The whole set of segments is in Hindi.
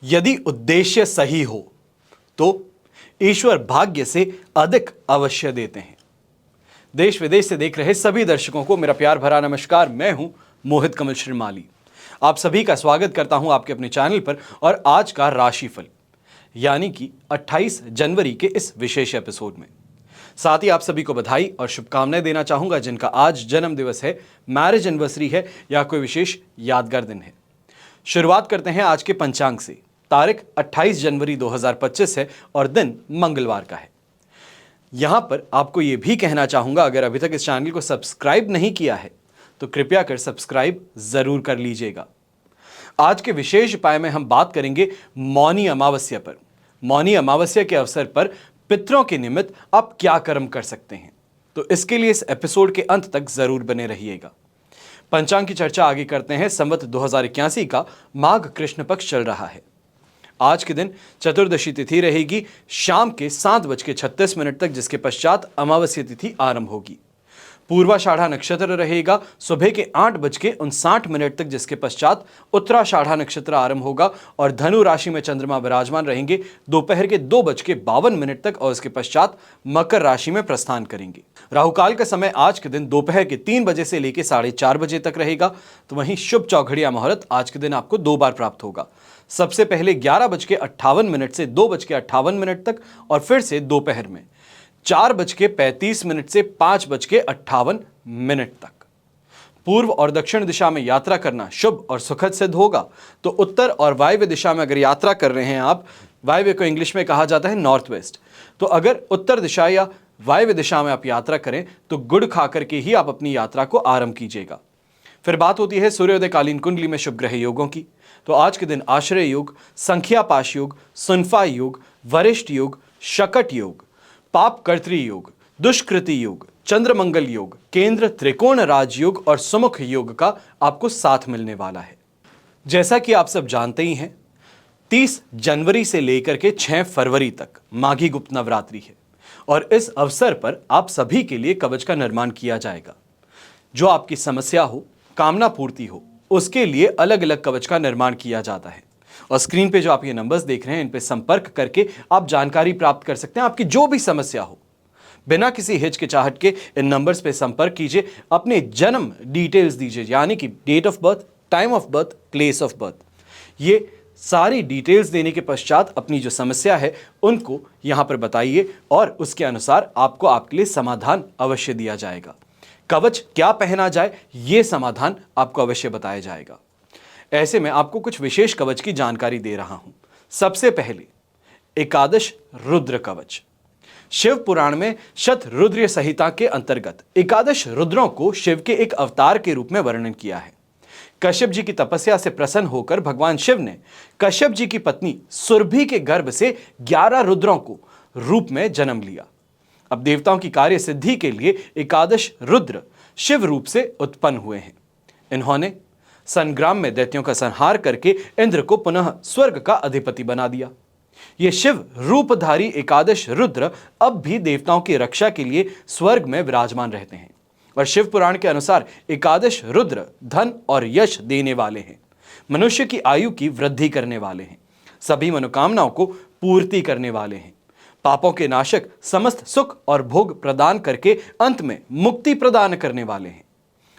यदि उद्देश्य सही हो तो ईश्वर भाग्य से अधिक अवश्य देते हैं। देश विदेश से देख रहे सभी दर्शकों को मेरा प्यार भरा नमस्कार। मैं हूं मोहित कमल श्रीमाली। आप सभी का स्वागत करता हूं आपके अपने चैनल पर और आज का राशिफल यानी कि 28 जनवरी के इस विशेष एपिसोड में। साथ ही आप सभी को बधाई और शुभकामनाएं देना चाहूंगा जिनका आज जन्म दिवस है, मैरिज एनिवर्सरी है या कोई विशेष यादगार दिन है। शुरुआत करते हैं आज के पंचांग से। तारीख 28 जनवरी 2025 है और दिन मंगलवार का है। यहां पर आपको यह भी कहना चाहूंगा, अगर अभी तक इस चैनल को सब्सक्राइब नहीं किया है तो कृपया कर सब्सक्राइब जरूर कर लीजिएगा। आज के विशेष उपाय में हम बात करेंगे मौनी अमावस्या पर। मौनी अमावस्या के अवसर पर पितरों के निमित्त आप क्या कर्म कर सकते हैं, तो इसके लिए इस एपिसोड के अंत तक जरूर बने रहिएगा। पंचांग की चर्चा आगे करते हैं। संवत 2081 का माघ कृष्ण पक्ष चल रहा है। आज के दिन चतुर्दशी तिथि रहेगी शाम के 7:36 तक, जिसके पश्चात अमावस्या तिथि आरंभ होगी। पूर्वाषाढ़ा नक्षत्र रहेगा सुबह के 8:59 तक, जिसके पश्चात उत्तराषाढ़ा नक्षत्र आरंभ होगा और धनु राशि में चंद्रमा विराजमान रहेंगे दोपहर के 2:52 तक और उसके पश्चात मकर राशि में प्रस्थान करेंगे। राहुकाल का समय आज के दिन दोपहर के 3 बजे से लेकर 4:30 बजे तक रहेगा। तो वहीं शुभ चौघड़िया मुहूर्त आज के दिन आपको 2 बार प्राप्त होगा। सबसे पहले 11:58 से 2:58 तक और फिर से दोपहर में 4:35 से 5:58 तक। पूर्व और दक्षिण दिशा में यात्रा करना शुभ और सुखद सिद्ध होगा। तो उत्तर और वायव्य दिशा में अगर यात्रा कर रहे हैं आप, वायव्य को इंग्लिश में कहा जाता है नॉर्थ वेस्ट, तो अगर उत्तर दिशा या वायव्य दिशा में आप यात्रा करें तो गुड़ खा करके ही आप अपनी यात्रा को आरंभ कीजिएगा। फिर बात होती है सूर्योदय कालीन कुंडली में शुभ ग्रह योगों की। तो आज के दिन आश्रय योग, संख्या पाश योग, सुनफा योग, वरिष्ठ योग, शकट योग, पाप कर्त्री योग, दुष्कृति योग, चंद्रमंगल योग, केंद्र त्रिकोण राजयोग और सुमुख योग का आपको साथ मिलने वाला है। जैसा कि आप सब जानते ही हैं, 30 जनवरी से लेकर के 6 फरवरी तक माघी गुप्त नवरात्रि है और इस अवसर पर आप सभी के लिए कवच का निर्माण किया जाएगा। जो आपकी समस्या हो, कामना पूर्ति हो, उसके लिए अलग अलग कवच का निर्माण किया जाता है। और स्क्रीन पे जो आप ये नंबर्स देख रहे हैं, इन पे संपर्क करके आप जानकारी प्राप्त कर सकते हैं। आपकी जो भी समस्या हो, बिना किसी हिचकिचाहट के इन नंबर्स पे संपर्क कीजिए। अपने जन्म डिटेल्स दीजिए, यानी कि date of birth, time of birth, place of birth. ये सारी डिटेल्स देने के पश्चात अपनी जो समस्या है उनको यहां पर बताइए और उसके अनुसार आपको आपके लिए समाधान अवश्य दिया जाएगा। कवच क्या पहना जाए, यह समाधान आपको अवश्य बताया जाएगा। ऐसे में आपको कुछ विशेष कवच की जानकारी दे रहा हूं। सबसे पहले एकादश रुद्र कवच। शिव पुराण में शतरुद्र संहिता के अंतर्गत एकादश रुद्रों को शिव के एक अवतार के रूप में वर्णन किया है। कश्यप जी की तपस्या से प्रसन्न होकर भगवान शिव ने कश्यप जी की पत्नी सुरभि के गर्भ से 11 रुद्रों को रूप में जन्म लिया। अब देवताओं की कार्य सिद्धि के लिए एकादश रुद्र शिव रूप से उत्पन्न हुए हैं। इन्होंने संग्राम में दैत्यों का संहार करके इंद्र को पुनः स्वर्ग का अधिपति बना दिया। ये शिव रूपधारी एकादश रुद्र अब भी देवताओं की रक्षा के लिए स्वर्ग में विराजमान रहते हैं और शिव पुराण के अनुसार एकादश रुद्र धन और यश देने वाले हैं, मनुष्य की आयु की वृद्धि करने वाले हैं, सभी मनोकामनाओं को पूर्ति करने वाले हैं, पापों के नाशक, समस्त सुख और भोग प्रदान करके अंत में मुक्ति प्रदान करने वाले हैं।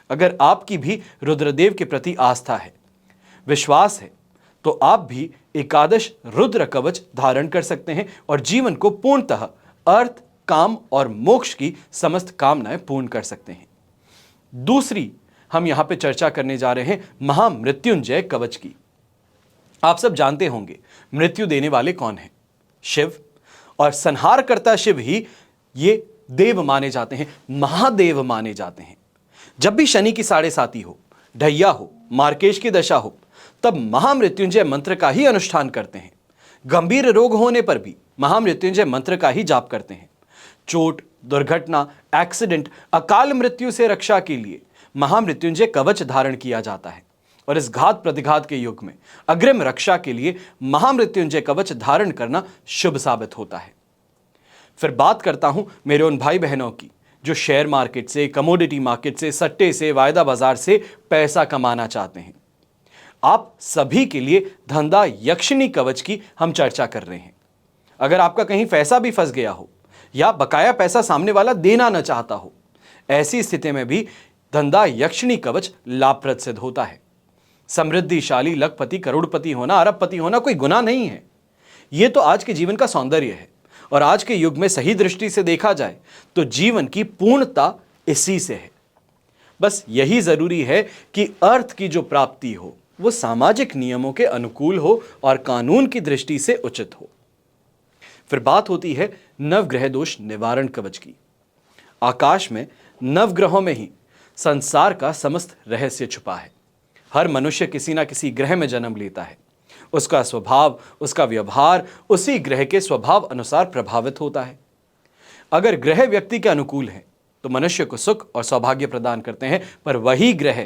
अगर आपकी भी रुद्रदेव के प्रति आस्था है, विश्वास है, तो आप भी एकादश रुद्र कवच धारण कर सकते हैं और जीवन को पूर्णतः अर्थ, काम और मोक्ष की समस्त कामनाएं पूर्ण कर सकते हैं। दूसरी हम यहां पे चर्चा करने जा रहे हैं महामृत्युंजय कवच की। आप सब जानते होंगे मृत्यु देने वाले कौन हैं? शिव। और संहारकर्ता शिव ही ये देव माने जाते हैं, महादेव माने जाते हैं। जब भी शनि की 7.5 हो, ढैया हो, मार्केश की दशा हो, तब महामृत्युंजय मंत्र का ही अनुष्ठान करते हैं। गंभीर रोग होने पर भी महामृत्युंजय मंत्र का ही जाप करते हैं। चोट, दुर्घटना, एक्सीडेंट, अकाल मृत्यु से रक्षा के लिए महामृत्युंजय कवच धारण किया जाता है और इस घात प्रतिघात के युग में अग्रिम रक्षा के लिए महामृत्युंजय कवच धारण करना शुभ साबित होता है। फिर बात करता हूं मेरे उन भाई बहनों की जो शेयर मार्केट से, कमोडिटी मार्केट से, सट्टे से, वायदा बाजार से पैसा कमाना चाहते हैं। आप सभी के लिए धंधा यक्षिणी कवच की हम चर्चा कर रहे हैं। अगर आपका कहीं पैसा भी फंस गया हो या बकाया पैसा सामने वाला देना न चाहता हो, ऐसी स्थिति में भी धंधा यक्षिणी कवच लाभप्रद सिद्ध होता है। समृद्धिशाली, लखपति, करोड़पति होना, अरबपति होना कोई गुनाह नहीं है। यह तो आज के जीवन का सौंदर्य है और आज के युग में सही दृष्टि से देखा जाए तो जीवन की पूर्णता इसी से है। बस यही जरूरी है कि अर्थ की जो प्राप्ति हो वो सामाजिक नियमों के अनुकूल हो और कानून की दृष्टि से उचित हो। फिर बात होती है नवग्रह दोष निवारण कवच की। आकाश में नवग्रहों में ही संसार का समस्त रहस्य छुपा है। हर मनुष्य किसी ना किसी ग्रह में जन्म लेता है। उसका स्वभाव, उसका व्यवहार उसी ग्रह के स्वभाव अनुसार प्रभावित होता है। अगर ग्रह व्यक्ति के अनुकूल है तो मनुष्य को सुख और सौभाग्य प्रदान करते हैं, पर वही ग्रह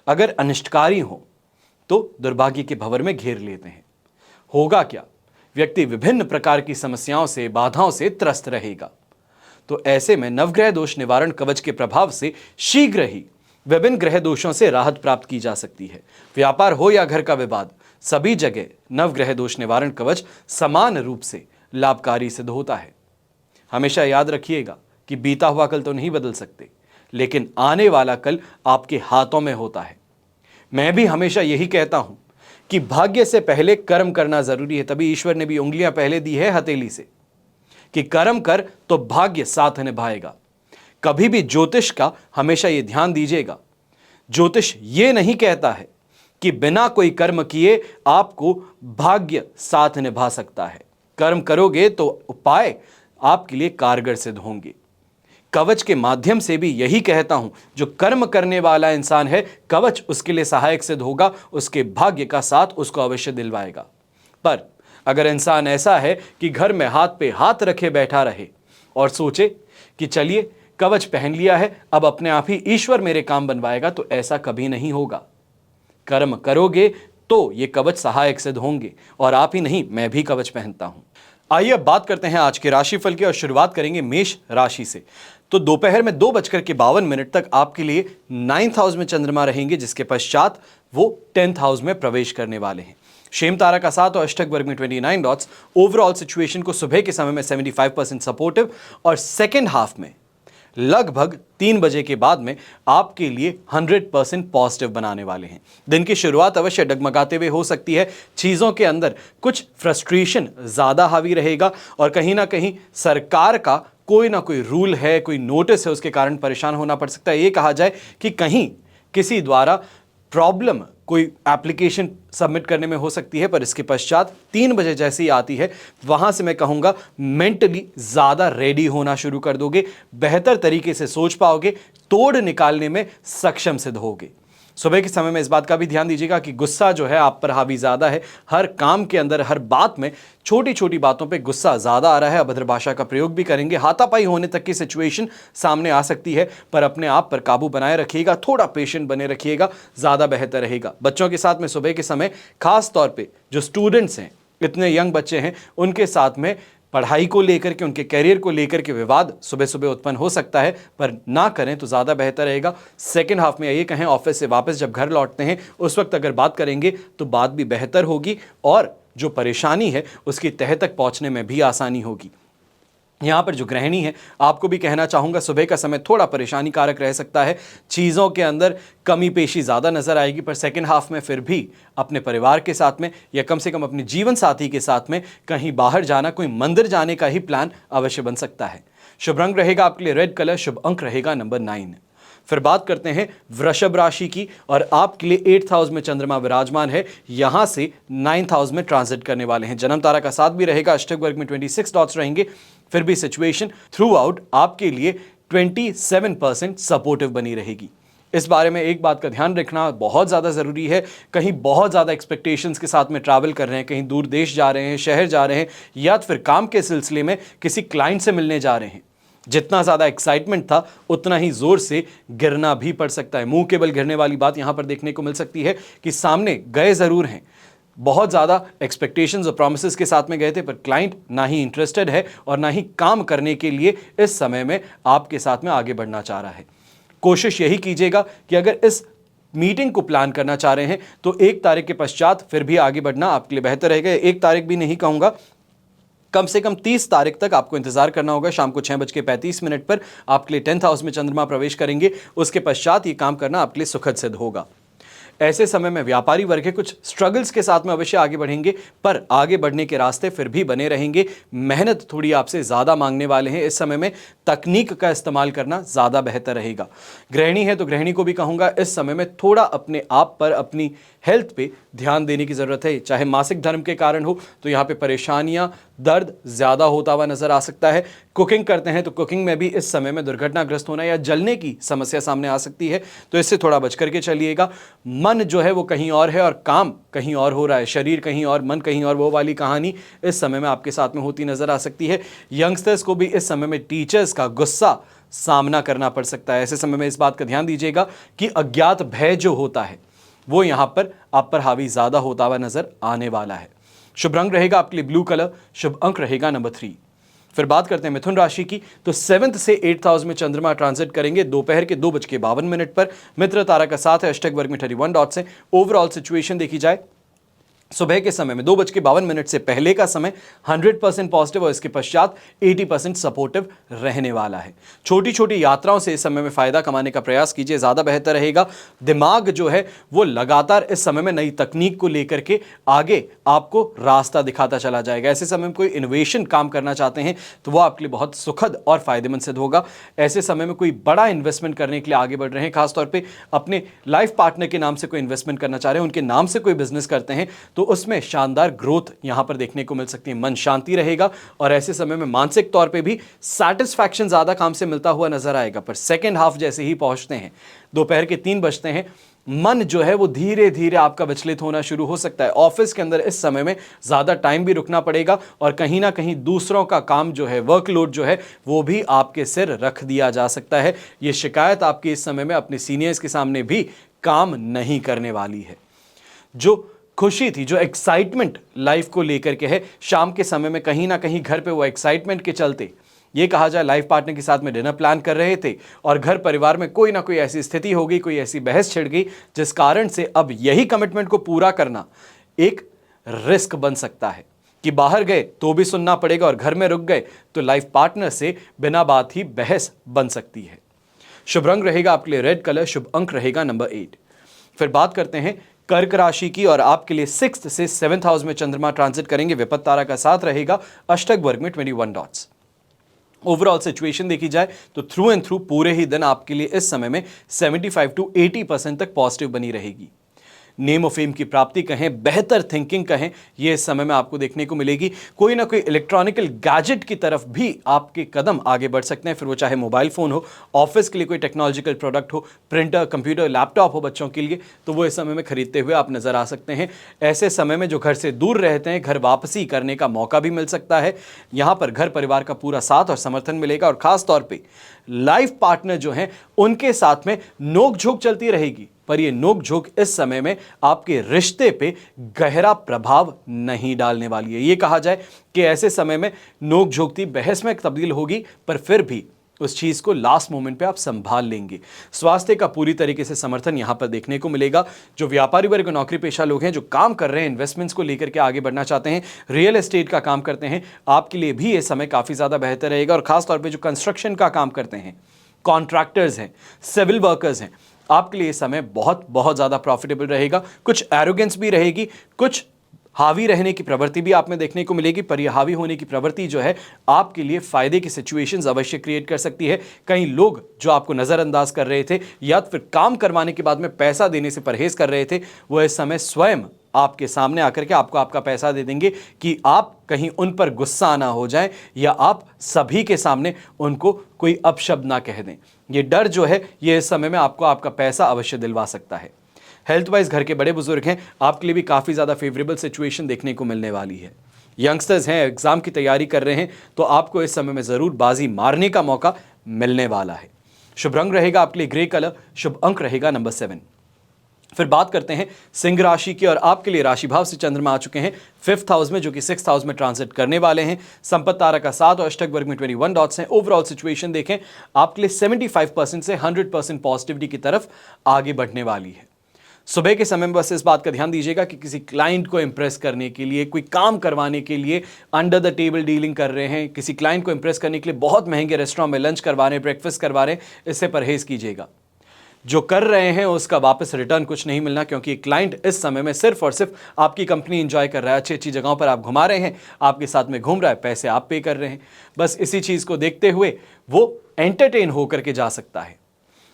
अगर अनिष्टकारी हो तो दुर्भाग्य के भंवर में घेर लेते हैं। होगा क्या? व्यक्ति विभिन्न प्रकार की समस्याओं से, बाधाओं से त्रस्त रहेगा। तो ऐसे में नवग्रह दोष निवारण कवच के प्रभाव से शीघ्र ही विभिन्न ग्रह दोषों से राहत प्राप्त की जा सकती है। व्यापार हो या घर का विवाद, सभी जगह नवग्रह दोष निवारण कवच समान रूप से लाभकारी सिद्ध होता है। हमेशा याद रखिएगा कि बीता हुआ कल तो नहीं बदल सकते, लेकिन आने वाला कल आपके हाथों में होता है। मैं भी हमेशा यही कहता हूं कि भाग्य से पहले कर्म करना जरूरी है। तभी ईश्वर ने भी उंगलियां पहले दी है हथेली से कि कर्म कर तो भाग्य साथ निभाएगा। कभी भी ज्योतिष का हमेशा यह ध्यान दीजिएगा, ज्योतिष ये नहीं कहता है कि बिना कोई कर्म किए आपको भाग्य साथ निभा सकता है। कर्म करोगे तो उपाय आपके लिए कारगर सिद्ध होंगे। कवच के माध्यम से भी यही कहता हूं, जो कर्म करने वाला इंसान है कवच उसके लिए सहायक सिद्ध होगा, उसके भाग्य का साथ उसको अवश्य दिलवाएगा। पर अगर इंसान ऐसा है कि घर में हाथ पे हाथ रखे बैठा रहे और सोचे कि चलिए कवच पहन लिया है, अब अपने आप ही ईश्वर मेरे काम बनवाएगा, तो ऐसा कभी नहीं होगा। कर्म करोगे तो ये कवच सहायक सिद्ध होंगे, और आप ही नहीं, मैं भी कवच पहनता हूं। आइए अब बात करते हैं आज के राशिफल की और शुरुआत करेंगे मेष राशि से। तो दोपहर में 2:52 तक आपके लिए 9th हाउस में चंद्रमा रहेंगे, जिसके पश्चात वो 10th हाउस में प्रवेश करने वाले हैं। शेम तारा का 7 और अष्टक वर्ग में 29 डॉट्स ओवरऑल सिचुएशन को सुबह के समय में 75% सपोर्टिव और सेकेंड हाफ में लगभग 3 बजे के बाद में आपके लिए 100% पॉजिटिव बनाने वाले हैं। दिन की शुरुआत अवश्य डगमगाते हुए हो सकती है। चीज़ों के अंदर कुछ फ्रस्ट्रेशन ज़्यादा हावी रहेगा और कहीं ना कहीं सरकार का कोई ना कोई रूल है, कोई नोटिस है, उसके कारण परेशान होना पड़ सकता है। ये कहा जाए कि कहीं किसी द्वारा प्रॉब्लम कोई एप्लीकेशन सबमिट करने में हो सकती है, पर इसके पश्चात 3 बजे जैसे ही आती है वहां से मैं कहूंगा मेंटली ज़्यादा रेडी होना शुरू कर दोगे, बेहतर तरीके से सोच पाओगे, तोड़ निकालने में सक्षम सिद्ध होगे। सुबह के समय में इस बात का भी ध्यान दीजिएगा कि गुस्सा जो है आप पर हावी ज़्यादा है। हर काम के अंदर, हर बात में छोटी छोटी बातों पे गुस्सा ज़्यादा आ रहा है। अभद्र भाषा का प्रयोग भी करेंगे, हाथापाई होने तक की सिचुएशन सामने आ सकती है, पर अपने आप पर काबू बनाए रखिएगा, थोड़ा पेशेंट बने रखिएगा, ज़्यादा बेहतर रहेगा। बच्चों के साथ में सुबह के समय खास तौर पर जो स्टूडेंट्स हैं, इतने यंग बच्चे हैं, उनके साथ में पढ़ाई को लेकर के, उनके करियर को लेकर के विवाद सुबह सुबह उत्पन्न हो सकता है, पर ना करें तो ज़्यादा बेहतर रहेगा। सेकेंड हाफ में ये कहें ऑफिस से वापस जब घर लौटते हैं उस वक्त अगर बात करेंगे तो बात भी बेहतर होगी और जो परेशानी है उसकी तह तक पहुंचने में भी आसानी होगी। यहाँ पर जो गृहिणी है, आपको भी कहना चाहूँगा सुबह का समय थोड़ा परेशानी कारक रह सकता है। चीज़ों के अंदर कमी पेशी ज़्यादा नज़र आएगी, पर सेकेंड हाफ में फिर भी अपने परिवार के साथ में या कम से कम अपने जीवन साथी के साथ में कहीं बाहर जाना, कोई मंदिर जाने का ही प्लान अवश्य बन सकता है। शुभ रंग रहेगा आपके लिए रेड कलर, शुभ अंक रहेगा नंबर 9। फिर बात करते हैं वृषभ राशि की और आपके लिए 8th हाउस में चंद्रमा विराजमान है, यहां से 9th हाउस में ट्रांजिट करने वाले हैं। जन्म तारा का 7 भी रहेगा, अष्टक वर्ग में 26 डॉट्स रहेंगे। फिर भी सिचुएशन थ्रू आउट आपके लिए 27% सपोर्टिव बनी रहेगी। इस बारे में एक बात का ध्यान रखना बहुत ज़्यादा ज़रूरी है। कहीं बहुत ज़्यादा एक्सपेक्टेशंस के साथ में ट्रैवल कर रहे हैं, कहीं दूर देश जा रहे हैं, शहर जा रहे हैं, या फिर काम के सिलसिले में किसी क्लाइंट से मिलने जा रहे हैं, जितना ज़्यादा एक्साइटमेंट था उतना ही ज़ोर से गिरना भी पड़ सकता है। मुंह के बल गिरने वाली बात यहाँ पर देखने को मिल सकती है कि सामने गए ज़रूर हैं, बहुत ज़्यादा एक्सपेक्टेशंस और प्रॉमिसेस के साथ में गए थे, पर क्लाइंट ना ही इंटरेस्टेड है और ना ही काम करने के लिए इस समय में आपके साथ में आगे बढ़ना चाह रहा है। कोशिश यही कीजिएगा कि अगर इस मीटिंग को प्लान करना चाह रहे हैं तो 1 तारीख के पश्चात फिर भी आगे बढ़ना आपके लिए बेहतर रहेगा। 1 तारीख भी नहीं कहूंगा, कम से कम 30 तारीख तक आपको इंतजार करना होगा। शाम को 6:35 पर आपके लिए 10th हाउस में चंद्रमा प्रवेश करेंगे। उसके पश्चात ये काम करना आपके लिए सुखद सिद्ध होगा। ऐसे समय में व्यापारी वर्ग के कुछ स्ट्रगल्स के साथ में अवश्य आगे बढ़ेंगे, पर आगे बढ़ने के रास्ते फिर भी बने रहेंगे। मेहनत थोड़ी आपसे ज़्यादा मांगने वाले हैं। इस समय में तकनीक का इस्तेमाल करना ज़्यादा बेहतर रहेगा। गृहिणी है तो गृहिणी को भी कहूँगा इस समय में थोड़ा अपने आप पर, अपनी हेल्थ पे ध्यान देने की ज़रूरत है। चाहे मासिक धर्म के कारण हो तो यहाँ पे परेशानियाँ, दर्द ज़्यादा होता हुआ नज़र आ सकता है। कुकिंग करते हैं तो कुकिंग में भी इस समय में दुर्घटनाग्रस्त होना या जलने की समस्या सामने आ सकती है, तो इससे थोड़ा बच करके चलिएगा। मन जो है वो कहीं और है और काम कहीं और हो रहा है, शरीर कहीं और, मन कहीं और, वो वाली कहानी इस समय में आपके साथ में होती नज़र आ सकती है। यंगस्टर्स को भी इस समय में टीचर्स का गुस्सा सामना करना पड़ सकता है। ऐसे समय में इस बात का ध्यान दीजिएगा कि अज्ञात भय जो होता है वो यहां पर आप पर हावी ज्यादा होता हुआ नजर आने वाला है। शुभ रंग रहेगा आपके लिए ब्लू कलर, शुभ अंक रहेगा नंबर 3। फिर बात करते हैं मिथुन राशि की, तो 7th से 8th हाउस में चंद्रमा ट्रांजिट करेंगे दोपहर के 2:52 पर। मित्र तारा का साथ है, अष्टक वर्ग में 31 डॉट्स है। ओवरऑल सिचुएशन देखी जाए सुबह के समय में 2:52 से पहले का समय 100% पॉजिटिव और इसके पश्चात 80% सपोर्टिव रहने वाला है। छोटी छोटी यात्राओं से इस समय में फायदा कमाने का प्रयास कीजिए, ज्यादा बेहतर रहेगा। दिमाग जो है वो लगातार इस समय में नई तकनीक को लेकर के आगे आपको रास्ता दिखाता चला जाएगा। ऐसे समय में कोई इनोवेशन काम करना चाहते हैं तो वो आपके लिए बहुत सुखद और फायदेमंद सिद्ध होगा। ऐसे समय में कोई बड़ा इन्वेस्टमेंट करने के लिए आगे बढ़ रहे हैं, खासतौर पर अपने लाइफ पार्टनर के नाम से कोई इन्वेस्टमेंट करना चाह रहे हैं, उनके नाम से कोई बिजनेस करते हैं तो उसमें शानदार ग्रोथ यहां पर देखने को मिल सकती है। मन शांति रहेगा और ऐसे समय में मानसिक तौर पे भी सैटिस्फैक्शन ज्यादा काम से मिलता हुआ नजर आएगा। पर सेकेंड हाफ जैसे ही पहुंचते हैं, दोपहर के 3 बजते हैं, मन जो है वो धीरे धीरे आपका विचलित होना शुरू हो सकता है। ऑफिस के अंदर इस समय में ज्यादा टाइम भी रुकना पड़ेगा और कहीं ना कहीं दूसरों का काम जो है, वर्कलोड जो है वो भी आपके सिर रख दिया जा सकता है। ये शिकायत आपकी इस समय में अपने सीनियर्स के सामने भी काम नहीं करने वाली है। जो खुशी थी, जो एक्साइटमेंट लाइफ को लेकर के है, शाम के समय में कहीं ना कहीं घर पे वो एक्साइटमेंट के चलते, ये कहा जाए लाइफ पार्टनर के साथ में डिनर प्लान कर रहे थे और घर परिवार में कोई ना कोई ऐसी स्थिति हो गई, कोई ऐसी बहस छिड़ गई जिस कारण से अब यही कमिटमेंट को पूरा करना एक रिस्क बन सकता है कि बाहर गए तो भी सुनना पड़ेगा और घर में रुक गए तो लाइफ पार्टनर से बिना बात ही बहस बन सकती है। शुभ रंग रहेगा आपके लिए रेड कलर, शुभ अंक रहेगा नंबर 8। फिर बात करते हैं कर्क राशि की और आपके लिए 6th से 7th हाउस में चंद्रमा ट्रांजिट करेंगे। विपत्त तारा का साथ रहेगा, अष्टक वर्ग में 21 डॉट्स। ओवरऑल सिचुएशन देखी जाए तो थ्रू एंड थ्रू पूरे ही दिन आपके लिए इस समय में 75 to 80% तक पॉजिटिव बनी रहेगी। नेम ऑफ फेम की प्राप्ति कहें, बेहतर थिंकिंग कहें, ये इस समय में आपको देखने को मिलेगी। कोई ना कोई इलेक्ट्रॉनिकल गैजेट की तरफ भी आपके कदम आगे बढ़ सकते हैं, फिर वो चाहे मोबाइल फ़ोन हो, ऑफिस के लिए कोई टेक्नोलॉजिकल प्रोडक्ट हो, प्रिंटर, कंप्यूटर, लैपटॉप हो बच्चों के लिए, तो वो इस समय में खरीदते हुए आप नज़र आ सकते हैं। ऐसे समय में जो घर से दूर रहते हैं, घर वापसी करने का मौका भी मिल सकता है। यहाँ पर घर परिवार का पूरा साथ और समर्थन मिलेगा और ख़ास तौर पर लाइफ पार्टनर जो हैं उनके साथ में नोक झोंक चलती रहेगी, पर ये नोक झोंक इस समय में आपके रिश्ते पे गहरा प्रभाव नहीं डालने वाली है। ये कहा जाए कि ऐसे समय में नोक झोंकती बहस में तब्दील होगी, पर फिर भी उस चीज को लास्ट मोमेंट पे आप संभाल लेंगे। स्वास्थ्य का पूरी तरीके से समर्थन यहां पर देखने को मिलेगा। जो व्यापारी वर्ग, नौकरी पेशा लोग हैं, जो काम कर रहे हैं, इन्वेस्टमेंट्स को लेकर के आगे बढ़ना चाहते हैं, रियल एस्टेट का काम करते हैं, आपके लिए भी ये समय काफी ज्यादा बेहतर रहेगा। और खासतौर पर जो कंस्ट्रक्शन का काम करते हैं, कॉन्ट्रैक्टर्स हैं, सिविल वर्कर्स हैं, आपके लिए समय बहुत बहुत ज़्यादा प्रॉफिटेबल रहेगा। कुछ एरोगेंस भी रहेगी, कुछ हावी रहने की प्रवृत्ति भी आप में देखने को मिलेगी, पर यह हावी होने की प्रवृत्ति जो है आपके लिए फायदे की सिचुएशंस अवश्य क्रिएट कर सकती है। कई लोग जो आपको नज़रअंदाज कर रहे थे या फिर काम करवाने के बाद में पैसा देने से परहेज कर रहे थे, वो इस समय स्वयं आपके सामने आकर के आपको आपका पैसा दे देंगे कि आप कहीं उन पर गुस्सा ना हो जाए या आप सभी के सामने उनको कोई अपशब्द ना कह दें। ये डर जो है ये इस समय में आपको आपका पैसा अवश्य दिलवा सकता है। हेल्थ वाइज घर के बड़े बुजुर्ग हैं, आपके लिए भी काफ़ी ज़्यादा फेवरेबल सिचुएशन देखने को मिलने वाली है। यंगस्टर्स हैं, एग्जाम की तैयारी कर रहे हैं, तो आपको इस समय में ज़रूर बाजी मारने का मौका मिलने वाला है। शुभ रंग रहेगा आपके लिए ग्रे कलर, शुभ अंक रहेगा नंबर 7। फिर बात करते हैं सिंह राशि की और आपके लिए राशि भाव से चंद्रमा आ चुके हैं 5th हाउस में, जो कि 6th हाउस में ट्रांजिट करने वाले हैं। संपत्ति तारा का 7 और अष्टक वर्ग में 21 डॉट्स हैं। ओवरऑल सिचुएशन देखें, आपके लिए 75% से 100% पॉजिटिविटी की तरफ आगे बढ़ने वाली है। सुबह के समय में बस इस बात का ध्यान दीजिएगा कि किसी क्लाइंट को इंप्रेस करने के लिए, कोई काम करवाने के लिए अंडर द टेबल डीलिंग कर रहे हैं, किसी क्लाइंट को इंप्रेस करने के लिए बहुत महंगे रेस्टोरेंट में लंच करवा रहे हैं, ब्रेकफास्ट करवा रहे हैं, इससे परहेज कीजिएगा। जो कर रहे हैं उसका वापस रिटर्न कुछ नहीं मिलना, क्योंकि क्लाइंट इस समय में सिर्फ और सिर्फ आपकी कंपनी एंजॉय कर रहा है, अच्छी अच्छी जगहों पर आप घुमा रहे हैं, आपके साथ में घूम रहा है, पैसे आप पे कर रहे हैं। बस इसी चीज़ को देखते हुए वो एंटरटेन होकर के जा सकता है।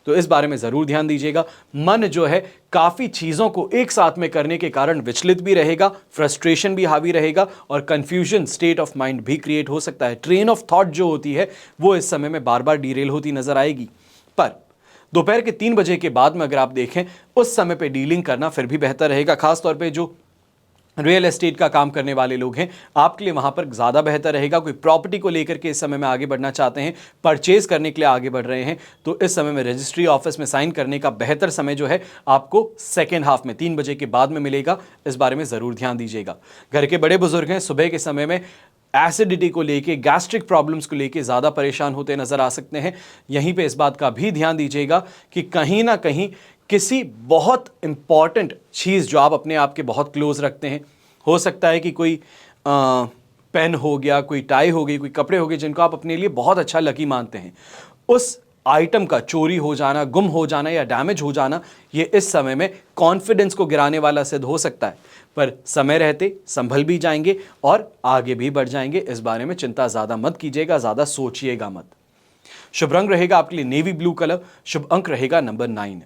तो इस बारे में ज़रूर ध्यान दीजिएगा। मन जो है काफ़ी चीज़ों को एक साथ में करने के कारण विचलित भी रहेगा, फ्रस्ट्रेशन भी हावी रहेगा और कंफ्यूजन स्टेट ऑफ माइंड भी क्रिएट हो सकता है। ट्रेन ऑफ थॉट जो होती है वो इस समय में बार बार डीरेल होती नजर आएगी। पर दोपहर के 3 बजे के बाद में अगर आप देखें, उस समय पे डीलिंग करना फिर भी बेहतर रहेगा। खासतौर पे जो रियल एस्टेट का काम करने वाले लोग हैं, आपके लिए वहां पर ज़्यादा बेहतर रहेगा। कोई प्रॉपर्टी को लेकर के इस समय में आगे बढ़ना चाहते हैं, परचेज करने के लिए आगे बढ़ रहे हैं, तो इस समय में रजिस्ट्री ऑफिस में साइन करने का बेहतर समय जो है आपको सेकेंड हाफ में 3 बजे के बाद में मिलेगा। इस बारे में ज़रूर ध्यान दीजिएगा। घर के बड़े बुजुर्ग हैं, सुबह के समय में एसिडिटी को लेके, गैस्ट्रिक प्रॉब्लम्स को लेके ज़्यादा परेशान होते नजर आ सकते हैं। यहीं पे इस बात का भी ध्यान दीजिएगा कि कहीं ना कहीं किसी बहुत इंपॉर्टेंट चीज़ जो आप अपने आप के बहुत क्लोज रखते हैं, हो सकता है कि कोई पेन हो गया, कोई टाई हो गई, कोई कपड़े हो गए जिनको आप अपने लिए बहुत अच्छा लकी मानते हैं, उस आइटम का चोरी हो जाना, गुम हो जाना या डैमेज हो जाना, ये इस समय में कॉन्फिडेंस को गिराने वाला सिद्ध हो सकता है। पर समय रहते संभल भी जाएंगे और आगे भी बढ़ जाएंगे। इस बारे में चिंता ज़्यादा मत कीजिएगा, ज़्यादा सोचिएगा मत। शुभ रंग रहेगा आपके लिए नेवी ब्लू कलर, शुभ अंक रहेगा नंबर 9।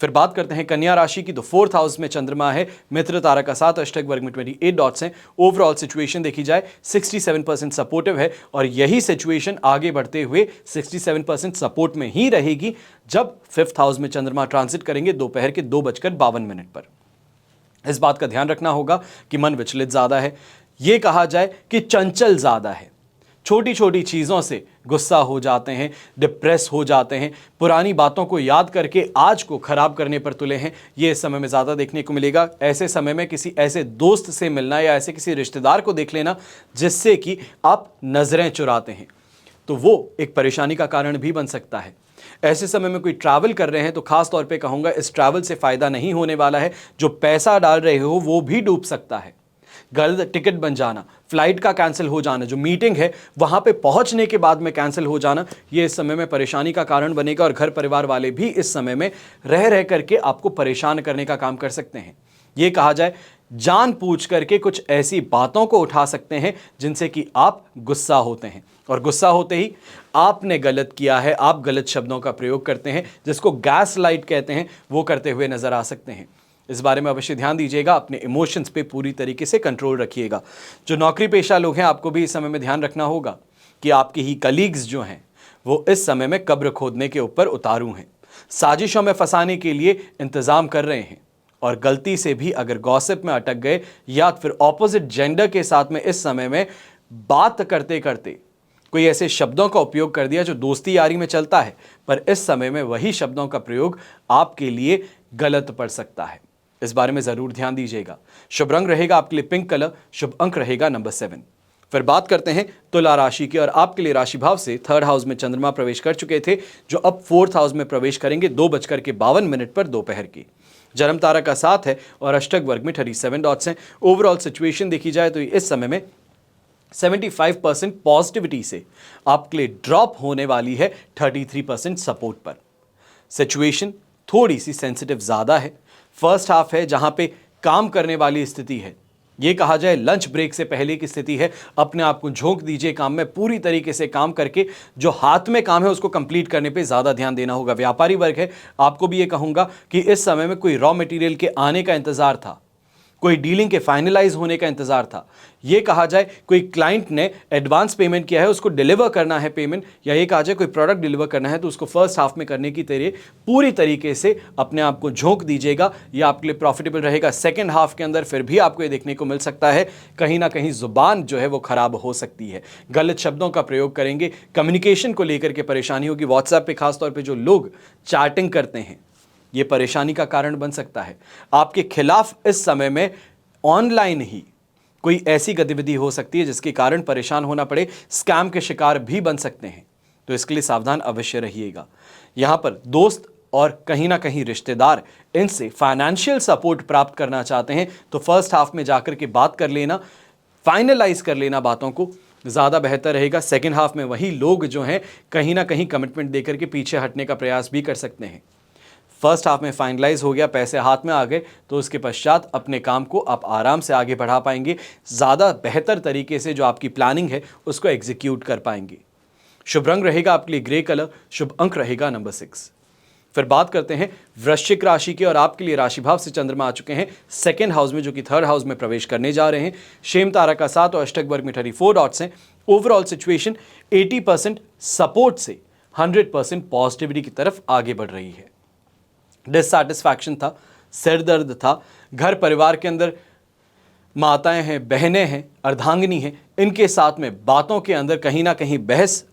फिर बात करते हैं कन्या राशि की। तो 4th हाउस में चंद्रमा है, मित्र तारा का 7, अष्टक वर्ग में 28 डॉट्स हैं। ओवरऑल सिचुएशन देखी जाए 67% सपोर्टिव है और यही सिचुएशन आगे बढ़ते हुए 67% सपोर्ट में ही रहेगी जब 5th हाउस में चंद्रमा ट्रांजिट करेंगे दोपहर के 2:52 पर। इस बात का ध्यान रखना होगा कि मन विचलित ज़्यादा है, ये कहा जाए कि चंचल ज़्यादा है, छोटी छोटी चीज़ों से गुस्सा हो जाते हैं, डिप्रेस हो जाते हैं, पुरानी बातों को याद करके आज को खराब करने पर तुले हैं। ये इस समय में ज़्यादा देखने को मिलेगा। ऐसे समय में किसी ऐसे दोस्त से मिलना या ऐसे किसी रिश्तेदार को देख लेना जिससे कि आप नज़रें चुराते हैं, तो वो एक परेशानी का कारण भी बन सकता है। ऐसे समय में कोई ट्रैवल कर रहे हैं तो खास तौर पे कहूँगा इस ट्रैवल से फ़ायदा नहीं होने वाला है। जो पैसा डाल रहे हो वो भी डूब सकता है। गलत टिकट बन जाना, फ्लाइट का कैंसिल हो जाना, जो मीटिंग है वहाँ पे पहुँचने के बाद में कैंसिल हो जाना, ये इस समय में परेशानी का कारण बनेगा और घर परिवार वाले भी इस समय में रह करके आपको परेशान करने का काम कर सकते हैं। ये कहा जाए जान पूछ करके कुछ ऐसी बातों को उठा सकते हैं जिनसे कि आप गुस्सा होते हैं और गुस्सा होते ही आपने गलत किया है, आप गलत शब्दों का प्रयोग करते हैं, जिसको गैस लाइट कहते हैं, वो करते हुए नजर आ सकते हैं। इस बारे में अवश्य ध्यान दीजिएगा, अपने इमोशंस पे पूरी तरीके से कंट्रोल रखिएगा। जो नौकरी पेशा लोग हैं, आपको भी इस समय में ध्यान रखना होगा कि आपके ही कलीग्स जो हैं वो इस समय में कब्र खोदने के ऊपर उतारू हैं, साजिशों में फंसाने के लिए इंतज़ाम कर रहे हैं और गलती से भी अगर गॉसिप में अटक गए या फिर ऑपोजिट जेंडर के साथ में इस समय में बात करते करते कोई ऐसे शब्दों का उपयोग कर दिया जो दोस्ती यारी में चलता है, पर इस समय में वही शब्दों का प्रयोग आपके लिए गलत पड़ सकता है। इस बारे में ज़रूर ध्यान दीजिएगा। शुभ रंग रहेगा आपके लिए पिंक कलर, शुभ अंक रहेगा नंबर 7। फिर बात करते हैं तुला राशि की और आपके लिए राशि भाव से 3rd हाउस में चंद्रमा प्रवेश कर चुके थे, जो अब 4th हाउस में प्रवेश करेंगे 2:52 पर दोपहर की। जन्म तारा का 7 है और अष्टक वर्ग में 37 डॉट्स हैं। ओवरऑल सिचुएशन देखी जाए तो इस समय में 75% पॉजिटिविटी से आपके लिए ड्रॉप होने वाली है 33% सपोर्ट पर। सिचुएशन थोड़ी सी सेंसिटिव ज़्यादा है। फर्स्ट हाफ है जहां पे काम करने वाली स्थिति है, ये कहा जाए लंच ब्रेक से पहले की स्थिति है। अपने आप को झोंक दीजिए काम में, पूरी तरीके से काम करके जो हाथ में काम है उसको कंप्लीट करने पे ज़्यादा ध्यान देना होगा। व्यापारी वर्ग है, आपको भी ये कहूँगा कि इस समय में कोई रॉ मटेरियल के आने का इंतज़ार था, कोई डीलिंग के फाइनलाइज होने का इंतजार था। ये कहा जाए कोई क्लाइंट ने एडवांस पेमेंट किया है, उसको डिलीवर करना है पेमेंट, या ये कहा जाए कोई प्रोडक्ट डिलीवर करना है तो उसको फर्स्ट हाफ में करने की तरह पूरी तरीके से अपने आप को झोंक दीजिएगा। ये आपके लिए प्रॉफिटेबल रहेगा। सेकेंड हाफ के अंदर फिर भी आपको ये देखने को मिल सकता है कहीं ना कहीं जुबान जो है वो खराब हो सकती है, गलत शब्दों का प्रयोग करेंगे, कम्युनिकेशन को लेकर के परेशानी होगी। व्हाट्सएप पे खासतौर पर जो लोग चैटिंग करते हैं ये परेशानी का कारण बन सकता है। आपके खिलाफ इस समय में ऑनलाइन ही कोई ऐसी गतिविधि हो सकती है जिसके कारण परेशान होना पड़े, स्कैम के शिकार भी बन सकते हैं, तो इसके लिए सावधान अवश्य रहिएगा। यहां पर दोस्त और कहीं ना कहीं रिश्तेदार इनसे फाइनेंशियल सपोर्ट प्राप्त करना चाहते हैं तो फर्स्ट हाफ में जाकर के बात कर लेना, फाइनलाइज कर लेना बातों को, ज़्यादा बेहतर रहेगा। सेकेंड हाफ में वही लोग जो हैं कहीं ना कहीं कमिटमेंट देकर के पीछे हटने का प्रयास भी कर सकते हैं। फर्स्ट हाफ में फाइनलाइज हो गया, पैसे हाथ में आ गए, तो उसके पश्चात अपने काम को आप आराम से आगे बढ़ा पाएंगे, ज़्यादा बेहतर तरीके से जो आपकी प्लानिंग है उसको एग्जीक्यूट कर पाएंगे। शुभ रंग रहेगा आपके लिए ग्रे कलर, शुभ अंक रहेगा नंबर 6। फिर बात करते हैं वृश्चिक राशि की, और आपके लिए राशि भाव से चंद्रमा आ चुके हैं सेकेंड हाउस में, जो कि थर्ड हाउस में प्रवेश करने जा रहे हैं। शेम तारा का 7 और अष्टक वर्ग में 34 डॉट्स हैं। ओवरऑल सिचुएशन 80% सपोर्ट से 100% पॉजिटिविटी की तरफ आगे बढ़ रही है। डिससैटिस्फैक्शन था, सिर दर्द था, घर परिवार के अंदर माताएं हैं, बहनें हैं, अर्धांगिनी हैं, इनके साथ में बातों के अंदर कहीं ना कहीं बहस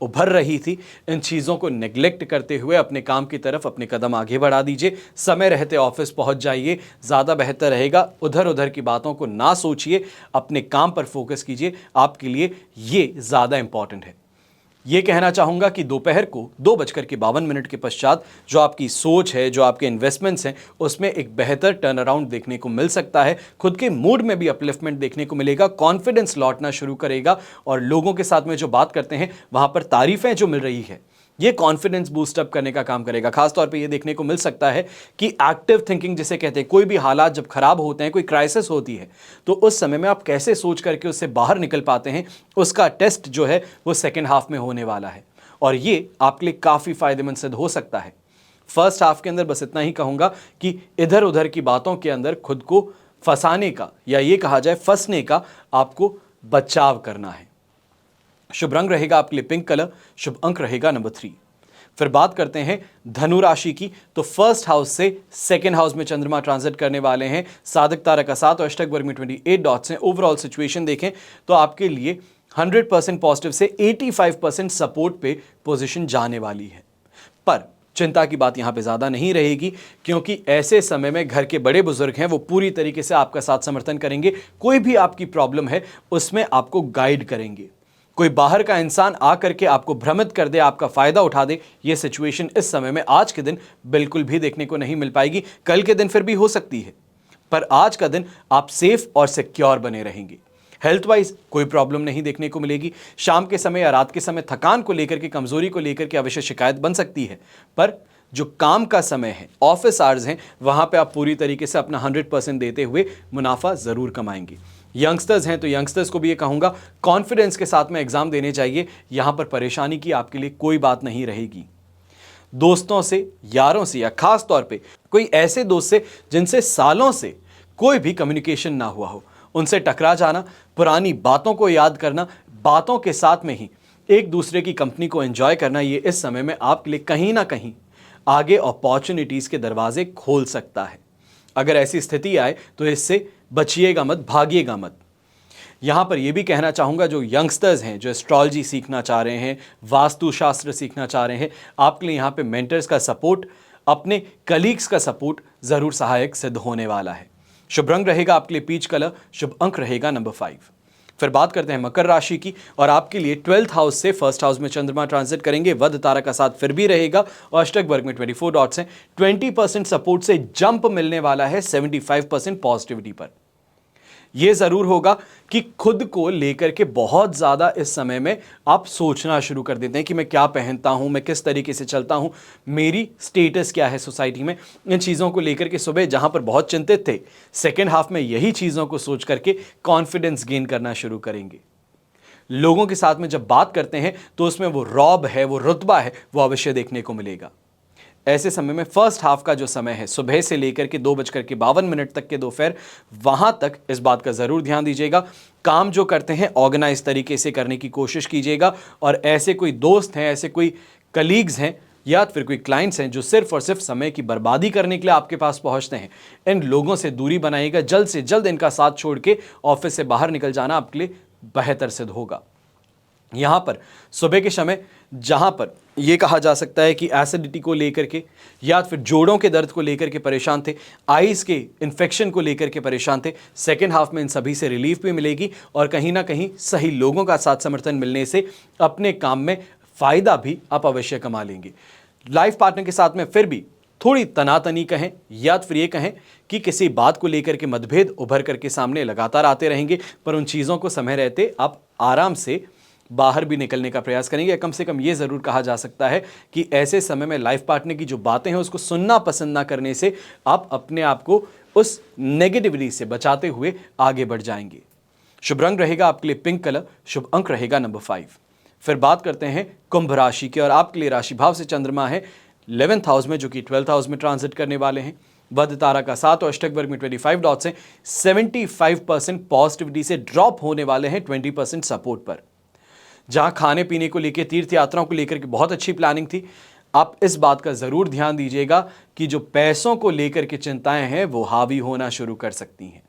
उभर रही थी। इन चीज़ों को नेग्लेक्ट करते हुए अपने काम की तरफ अपने कदम आगे बढ़ा दीजिए। समय रहते ऑफिस पहुंच जाइए, ज़्यादा बेहतर रहेगा। उधर उधर की बातों को ना सोचिए, अपने काम पर फोकस कीजिए, आपके लिए ये ज़्यादा इंपॉर्टेंट है। ये कहना चाहूँगा कि दोपहर को 2:52 के पश्चात जो आपकी सोच है, जो आपके इन्वेस्टमेंट्स हैं, उसमें एक बेहतर टर्न अराउंड देखने को मिल सकता है। खुद के मूड में भी अपलिफ्टमेंट देखने को मिलेगा, कॉन्फिडेंस लौटना शुरू करेगा, और लोगों के साथ में जो बात करते हैं वहाँ पर तारीफ़ें जो मिल रही है, ये कॉन्फिडेंस बूस्ट अप करने का काम करेगा। खासतौर पे ये देखने को मिल सकता है कि एक्टिव थिंकिंग जिसे कहते हैं, कोई भी हालात जब खराब होते हैं, कोई क्राइसिस होती है, तो उस समय में आप कैसे सोच करके उससे बाहर निकल पाते हैं, उसका टेस्ट जो है वो सेकेंड हाफ में होने वाला है, और ये आपके लिए काफ़ी फायदेमंद सिद्ध हो सकता है। फर्स्ट हाफ के अंदर बस इतना ही कहूँगा कि इधर उधर की बातों के अंदर खुद को फंसाने का, या ये कहा जाए फंसने का, आपको बचाव करना है। शुभ रंग रहेगा आपके लिए पिंक कलर, शुभ अंक रहेगा नंबर 3। फिर बात करते हैं धनु राशि की, तो फर्स्ट हाउस से सेकेंड हाउस में चंद्रमा ट्रांजिट करने वाले हैं। साधक तारा का 7 और अष्टक वर्ग में 28 डॉट्स हैं। ओवरऑल सिचुएशन देखें तो आपके लिए 100% पॉजिटिव से 85% सपोर्ट पे पोजीशन जाने वाली है। पर चिंता की बात यहां पे ज़्यादा नहीं रहेगी, क्योंकि ऐसे समय में घर के बड़े बुजुर्ग हैं, वो पूरी तरीके से आपका साथ समर्थन करेंगे। कोई भी आपकी प्रॉब्लम है उसमें आपको गाइड करेंगे। कोई बाहर का इंसान आकर के आपको भ्रमित कर दे, आपका फायदा उठा दे, ये सिचुएशन इस समय में आज के दिन बिल्कुल भी देखने को नहीं मिल पाएगी। कल के दिन फिर भी हो सकती है, पर आज का दिन आप सेफ और सिक्योर बने रहेंगे। हेल्थ वाइज कोई प्रॉब्लम नहीं देखने को मिलेगी। शाम के समय या रात के समय थकान को लेकर के, कमजोरी को लेकर के अवश्य शिकायत बन सकती है, पर जो काम का समय है, ऑफिस आवर्स हैं, वहां पे आप पूरी तरीके से अपना 100% देते हुए मुनाफा जरूर कमाएंगे। यंगस्टर्स हैं तो यंगस्टर्स को भी ये कहूँगा, कॉन्फिडेंस के साथ में एग्जाम देने चाहिए। यहाँ पर परेशानी की आपके लिए कोई बात नहीं रहेगी। दोस्तों से, यारों से, या खास तौर पे कोई ऐसे दोस्त से जिनसे सालों से कोई भी कम्युनिकेशन ना हुआ हो, उनसे टकरा जाना, पुरानी बातों को याद करना, बातों के साथ में ही एक दूसरे की कंपनी को एंजॉय करना, ये इस समय में आपके लिए कहीं ना कहीं आगे अपॉर्चुनिटीज़ के दरवाजे खोल सकता है। अगर ऐसी स्थिति आए तो इससे बचिएगा मत, भागिएगा मत। यहाँ पर यह भी कहना चाहूँगा, जो यंगस्टर्स हैं, जो एस्ट्रोलॉजी सीखना चाह रहे हैं, वास्तुशास्त्र सीखना चाह रहे हैं, आपके लिए यहाँ पे मेंटर्स का सपोर्ट, अपने कलीग्स का सपोर्ट ज़रूर सहायक सिद्ध होने वाला है। शुभ रंग रहेगा आपके लिए पीच कलर, शुभ अंक रहेगा नंबर 5। फिर बात करते हैं मकर राशि की, और आपके लिए 12th हाउस से फर्स्ट हाउस में चंद्रमा ट्रांजिट करेंगे। वध तारा का साथ फिर भी रहेगा, और अष्टक वर्ग में 24 डॉट्स हैं। 20% सपोर्ट से जंप मिलने वाला है 75% पॉजिटिविटी पर। यह जरूर होगा कि खुद को लेकर के बहुत ज़्यादा इस समय में आप सोचना शुरू कर देते हैं कि मैं क्या पहनता हूं, मैं किस तरीके से चलता हूं, मेरी स्टेटस क्या है सोसाइटी में। इन चीज़ों को लेकर के सुबह जहां पर बहुत चिंतित थे, सेकेंड हाफ में यही चीज़ों को सोच करके कॉन्फिडेंस गेन करना शुरू करेंगे। लोगों के साथ में जब बात करते हैं तो उसमें वो रौब है, वो रुतबा है, वो अवश्य देखने को मिलेगा। ऐसे समय में फर्स्ट हाफ का जो समय है, सुबह से लेकर के 2:52 तक के दोपहर, वहां तक इस बात का जरूर ध्यान दीजिएगा। काम जो करते हैं ऑर्गेनाइज तरीके से करने की कोशिश कीजिएगा, और ऐसे कोई दोस्त हैं, ऐसे कोई कलीग्स हैं, या फिर कोई क्लाइंट्स हैं जो सिर्फ और सिर्फ समय की बर्बादी करने के लिए आपके पास पहुंचते हैं, इन लोगों से दूरी बनाइएगा। जल्द से जल्द इनका साथ छोड़ के ऑफिस से बाहर निकल जाना आपके लिए बेहतर सिद्ध होगा। यहाँ पर सुबह के समय जहाँ पर यह कहा जा सकता है कि एसिडिटी को लेकर के, या फिर जोड़ों के दर्द को लेकर के परेशान थे, आइज़ के इन्फेक्शन को लेकर के परेशान थे, सेकेंड हाफ में इन सभी से रिलीफ भी मिलेगी, और कहीं ना कहीं सही लोगों का साथ समर्थन मिलने से अपने काम में फ़ायदा भी आप अवश्य कमा लेंगे। लाइफ पार्टनर के साथ में फिर भी थोड़ी तनातनी कहें या फिर ये कहें कि किसी बात को लेकर के मतभेद उभर करके सामने लगातार आते रहेंगे, पर उन चीज़ों को समय रहते आप आराम से बाहर भी निकलने का प्रयास करेंगे। कम से कम ये ज़रूर कहा जा सकता है कि ऐसे समय में लाइफ पार्टनर की जो बातें हैं उसको सुनना पसंद ना करने से आप अपने आप को उस नेगेटिविटी से बचाते हुए आगे बढ़ जाएंगे। शुभ रंग रहेगा आपके लिए पिंक कलर, शुभ अंक रहेगा नंबर 5। फिर बात करते हैं कुंभ राशि की, और आपके लिए राशि भाव से चंद्रमा है 11th हाउस में, जो कि 12th हाउस में ट्रांजिट करने वाले हैं। वध तारा का 7 और अष्टक वर्ग में 25 डॉट्स हैं। 75% पॉजिटिविटी से ड्रॉप होने वाले हैं 20% सपोर्ट पर। जहां खाने पीने को लेकर, तीर्थ यात्राओं को लेकर के बहुत अच्छी प्लानिंग थी, आप इस बात का जरूर ध्यान दीजिएगा कि जो पैसों को लेकर के चिंताएं हैं वो हावी होना शुरू कर सकती हैं।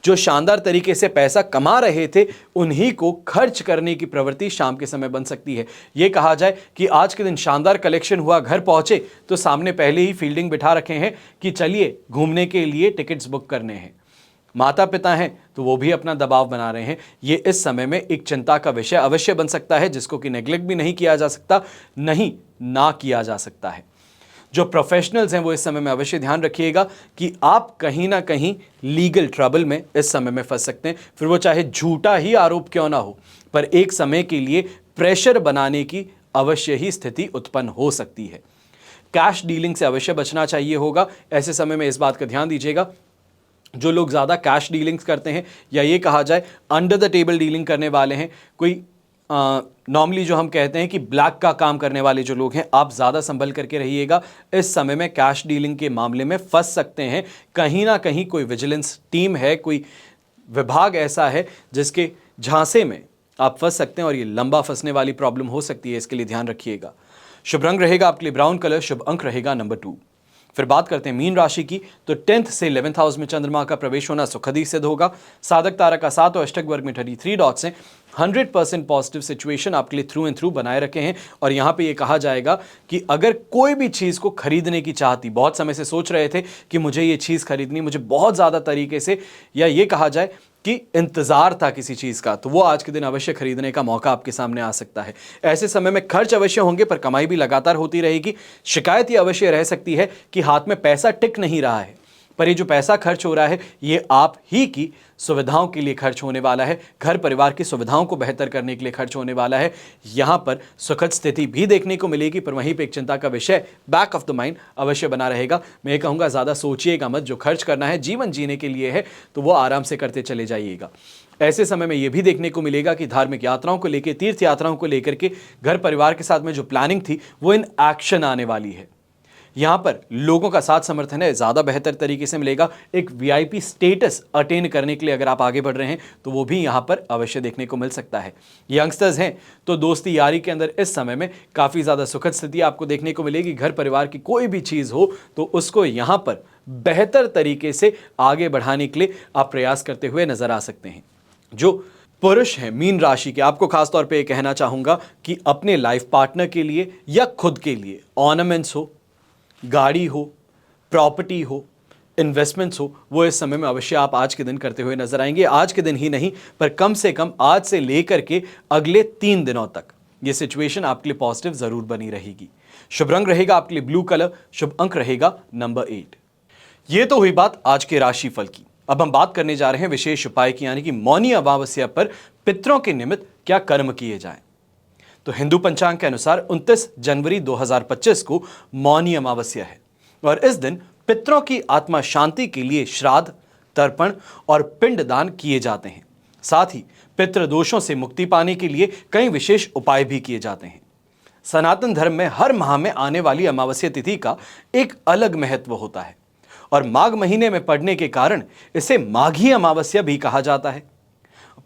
जो शानदार तरीके से पैसा कमा रहे थे उन्हीं को खर्च करने की प्रवृत्ति शाम के समय बन सकती है। यह कहा जाए कि आज के दिन शानदार कलेक्शन हुआ, घर पहुंचे तो सामने पहले ही फील्डिंग बिठा रखे हैं कि चलिए घूमने के लिए टिकट्स बुक करने हैं। माता पिता हैं तो वो भी अपना दबाव बना रहे हैं। ये इस समय में एक चिंता का विषय अवश्य बन सकता है, जिसको कि नेग्लेक्ट भी नहीं किया जा सकता, नहीं ना किया जा सकता है। जो प्रोफेशनल्स हैं वो इस समय में अवश्य ध्यान रखिएगा कि आप कहीं ना कहीं लीगल ट्रबल में इस समय में फंस सकते हैं। फिर वो चाहे झूठा ही आरोप क्यों ना हो, पर एक समय के लिए प्रेशर बनाने की अवश्य ही स्थिति उत्पन्न हो सकती है। कैश डीलिंग से अवश्य बचना चाहिए होगा। ऐसे समय में इस बात का ध्यान दीजिएगा, जो लोग ज़्यादा कैश डीलिंग्स करते हैं या ये कहा जाए अंडर द टेबल डीलिंग करने वाले हैं, कोई नॉर्मली जो हम कहते हैं कि ब्लैक का काम करने वाले जो लोग हैं, आप ज़्यादा संभल करके रहिएगा। इस समय में कैश डीलिंग के मामले में फंस सकते हैं। कहीं ना कहीं कोई विजिलेंस टीम है, कोई विभाग ऐसा है जिसके झांसे में आप फंस सकते हैं और ये लंबा फंसने वाली प्रॉब्लम हो सकती है, इसके लिए ध्यान रखिएगा। शुभ रंग रहेगा आपके लिए ब्राउन कलर, शुभ अंक रहेगा नंबर 2। फिर बात करते हैं मीन राशि की, तो 10th से 11th हाउस में चंद्रमा का प्रवेश होना सुखदी सिद्ध होगा। साधक तारा का 7 और अष्टक वर्ग में 33 डॉट्स हैं। 100% पॉजिटिव सिचुएशन आपके लिए थ्रू एंड थ्रू बनाए रखे हैं। और यहाँ पे ये कहा जाएगा कि अगर कोई भी चीज़ को खरीदने की चाहती, बहुत समय से सोच रहे थे कि मुझे ये चीज़ खरीदनी, मुझे बहुत ज़्यादा तरीके से, या ये कहा जाए कि इंतजार था किसी चीज़ का, तो वो आज के दिन अवश्य खरीदने का मौका आपके सामने आ सकता है। ऐसे समय में खर्च अवश्य होंगे पर कमाई भी लगातार होती रहेगी। शिकायत ये अवश्य रह सकती है कि हाथ में पैसा टिक नहीं रहा है, पर ये जो पैसा खर्च हो रहा है ये आप ही की सुविधाओं के लिए खर्च होने वाला है, घर परिवार की सुविधाओं को बेहतर करने के लिए खर्च होने वाला है। यहाँ पर सुखद स्थिति भी देखने को मिलेगी, पर वहीं पे एक चिंता का विषय बैक ऑफ द माइंड अवश्य बना रहेगा। मैं कहूँगा ज़्यादा सोचिएगा मत, जो खर्च करना है जीवन जीने के लिए है तो वो आराम से करते चले जाइएगा। ऐसे समय में ये भी देखने को मिलेगा कि धार्मिक यात्राओं को लेकर, तीर्थ यात्राओं को लेकर के घर परिवार के साथ में जो प्लानिंग थी वो इन एक्शन आने वाली है। यहाँ पर लोगों का साथ समर्थन है, ज़्यादा बेहतर तरीके से मिलेगा। एक वीआईपी स्टेटस अटेन करने के लिए अगर आप आगे बढ़ रहे हैं तो वो भी यहाँ पर अवश्य देखने को मिल सकता है। यंगस्टर्स हैं तो दोस्ती यारी के अंदर इस समय में काफ़ी ज़्यादा सुखद स्थिति आपको देखने को मिलेगी। घर परिवार की कोई भी चीज़ हो तो उसको यहाँ पर बेहतर तरीके से आगे बढ़ाने के लिए आप प्रयास करते हुए नजर आ सकते हैं। जो पुरुष हैं मीन राशि के, आपको खासतौर पर कहना चाहूँगा कि अपने लाइफ पार्टनर के लिए या खुद के लिए ऑर्नामेंट्स हो, गाड़ी हो, प्रॉपर्टी हो, इन्वेस्टमेंट्स हो, वो इस समय में अवश्य आप आज के दिन करते हुए नजर आएंगे। आज के दिन ही नहीं पर कम से कम आज से लेकर के अगले 3 दिनों तक ये सिचुएशन आपके लिए पॉजिटिव जरूर बनी रहेगी। शुभ रंग रहेगा आपके लिए ब्लू कलर, शुभ अंक रहेगा नंबर 8। ये तो हुई बात आज के राशिफल की। अब हम बात करने जा रहे हैं विशेष उपाय की, यानी कि मौनी अमावस्या पर पितरों के निमित्त क्या कर्म किए जाएं। तो हिंदू पंचांग के अनुसार 29 जनवरी 2025 को मौनी अमावस्या है और इस दिन पितरों की आत्मा शांति के लिए श्राद्ध, तर्पण और पिंडदान किए जाते हैं। साथ ही पितृ दोषों से मुक्ति पाने के लिए कई विशेष उपाय भी किए जाते हैं। सनातन धर्म में हर माह में आने वाली अमावस्या तिथि का एक अलग महत्व होता है और माघ महीने में पड़ने के कारण इसे माघी अमावस्या भी कहा जाता है।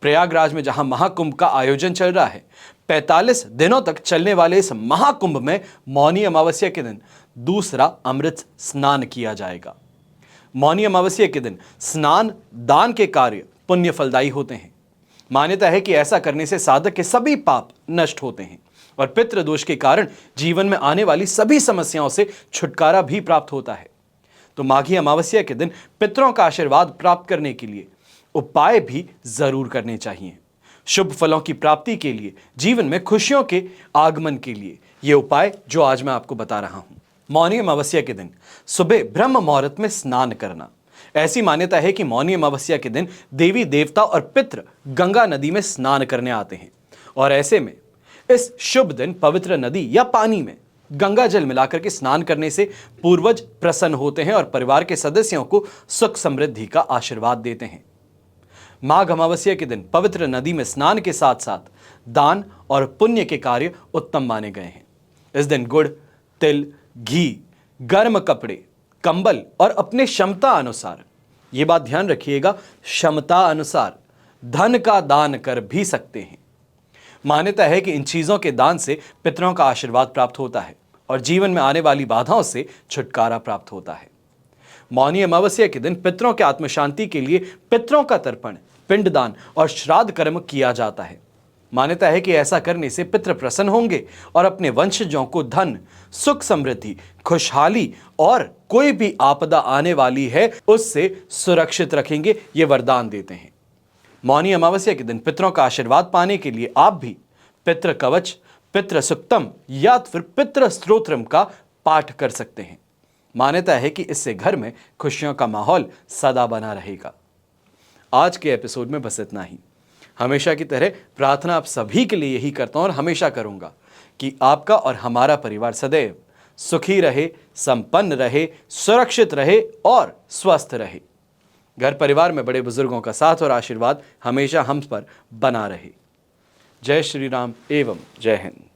प्रयागराज में जहां महाकुंभ का आयोजन चल रहा है, 45 दिनों तक चलने वाले इस महाकुंभ में मौनी अमावस्या के दिन दूसरा अमृत स्नान किया जाएगा। मौनी अमावस्या के दिन स्नान दान के कार्य पुण्य फलदायी होते हैं। मान्यता है कि ऐसा करने से साधक के सभी पाप नष्ट होते हैं और पितृ दोष के कारण जीवन में आने वाली सभी समस्याओं से छुटकारा भी प्राप्त होता है। तो माघी अमावस्या के दिन पितरों का आशीर्वाद प्राप्त करने के लिए उपाय भी जरूर करने चाहिए। शुभ फलों की प्राप्ति के लिए, जीवन में खुशियों के आगमन के लिए ये उपाय जो आज मैं आपको बता रहा हूं। मौनी अमावस्या के दिन सुबह ब्रह्म मुहूर्त में स्नान करना। ऐसी मान्यता है कि मौनी अमावस्या के दिन देवी देवता और पितृ गंगा नदी में स्नान करने आते हैं और ऐसे में इस शुभ दिन पवित्र नदी या पानी में गंगा जल मिलाकर के स्नान करने से पूर्वज प्रसन्न होते हैं और परिवार के सदस्यों को सुख समृद्धि का आशीर्वाद देते हैं। माघ अमावस्या के दिन पवित्र नदी में स्नान के साथ साथ दान और पुण्य के कार्य उत्तम माने गए हैं। इस दिन गुड़, तिल, घी, गर्म कपड़े, कंबल और अपने क्षमता अनुसार, ये बात ध्यान रखिएगा, क्षमता अनुसार धन का दान कर भी सकते हैं। मान्यता है कि इन चीजों के दान से पितरों का आशीर्वाद प्राप्त होता है और जीवन में आने वाली बाधाओं से छुटकारा प्राप्त होता है। मौनी अमावस्या के दिन पितरों के आत्मशांति के लिए पितरों का तर्पण, पिंडदान और श्राद्ध कर्म किया जाता है। मान्यता है कि ऐसा करने से पितृ प्रसन्न होंगे और अपने वंशजों को धन, सुख समृद्धि, खुशहाली और कोई भी आपदा आने वाली है उससे सुरक्षित रखेंगे, ये वरदान देते हैं। मौनी अमावस्या के दिन पितरों का आशीर्वाद पाने के लिए आप भी पितृ कवच, पितृ सुक्तम या फिर पितृ स्तोत्रम का पाठ कर सकते हैं। मान्यता है कि इससे घर में खुशियों का माहौल सदा बना रहेगा। आज के एपिसोड में बस इतना ही। हमेशा की तरह प्रार्थना आप सभी के लिए यही करता हूं और हमेशा करूंगा कि आपका और हमारा परिवार सदैव सुखी रहे, संपन्न रहे, सुरक्षित रहे और स्वस्थ रहे। घर परिवार में बड़े बुजुर्गों का साथ और आशीर्वाद हमेशा हम पर बना रहे। जय श्री राम एवं जय हिंद।